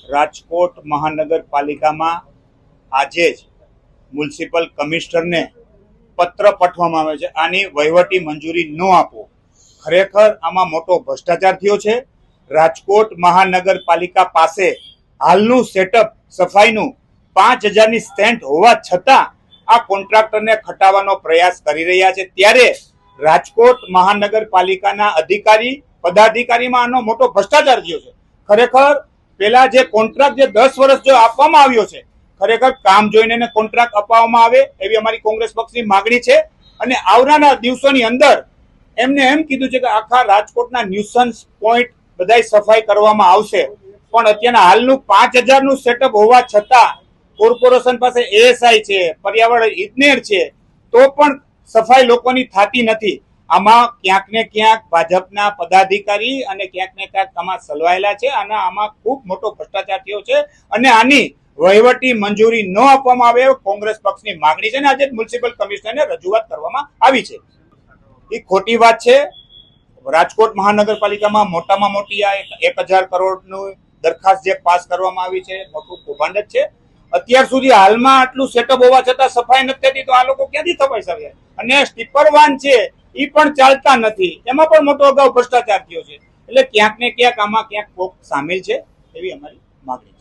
રાજકોટ મહાનગરપાલિકામાં આજે જ મ્યુનિસિપલ કમિશનરને પત્ર પાઠવવામાં આવે છે આની વહીવટી મંજૂરી ન આપો। ખરેખર આમાં મોટો ભ્રષ્ટાચાર થયો છે। રાજકોટ મહાનગરપાલિકા પાસે હાલનું સેટઅપ સફાઈનું 5000ની સ્ટેન્ડ હોવા છતાં આ કોન્ટ્રાક્ટરને ખટાવવાનો પ્રયાસ કરી રહ્યા છે। ત્યારે રાજકોટ મહાનગરપાલિકાના અધિકારી પદાધિકારીમાં આનો મોટો ભ્રષ્ટાચાર થયો છે। ખરેખર પેલા જે કોન્ટ્રાક્ટ જે 10 વર્ષ જો આપવામાં આવ્યો છે, ખરેખર કામ જોઈને એને કોન્ટ્રાક્ટ અપાવવામાં આવે એવી અમારી કોંગ્રેસ પક્ષની માંગણી છે। અને આવનારા દિવસોની અંદર એમને એમ કીધું છે કે આખા રાજકોટના ન્યુસન્સ પોઈન્ટ બધાય સફાઈ કરવામાં આવશે, પણ અત્યારના હાલનું 5000નું સેટઅપ હોવા છતાં કોર્પોરેશન પાસે એએસઆઈ છે, પર્યાવરણ ઇજનેર છે, તો પણ સફાઈ લોકોની થતી નથી। આમાં ક્યાંક ને ક્યાંક ભાજપના પદાધિકારી અને ક્યાંક ને ક્યાંક આમાં સલવાયેલા છે અને આમાં ખૂબ મોટો ભ્રષ્ટાચાર થયો છે અને આની વહીવટી મંજૂરી ન આપવામાં આવે કોંગ્રેસ પક્ષની માંગણી છે અને આજે મ્યુનિસિપલ કમિશનરને રજૂઆત કરવામાં આવી છે। એ ખોટી વાત છે। રાજકોટ મહાનગરપાલિકામાં મોટામાં મોટી આ 1000 કરોડનું દરખાસ્ત જે પાસ કરવામાં આવી છે મોટું કૌભાંડ જ છે। અત્યાર સુધી હાલમાં આટલું સેટઅપ હોવા છતાં સફાઈ નથી થતી, તો આ લોકો ક્યાંથી સફાઈ શકે? અને સ્ટીપર વાન છે એ પણ ચાલતા નથી, એમાં પણ મોટો અગાઉ ભ્રષ્ટાચાર થયો છે। એટલે ક્યાંક ને ક્યાંક આમાં ક્યાંક કોક સામેલ છે એવી અમારી માંગણી છે।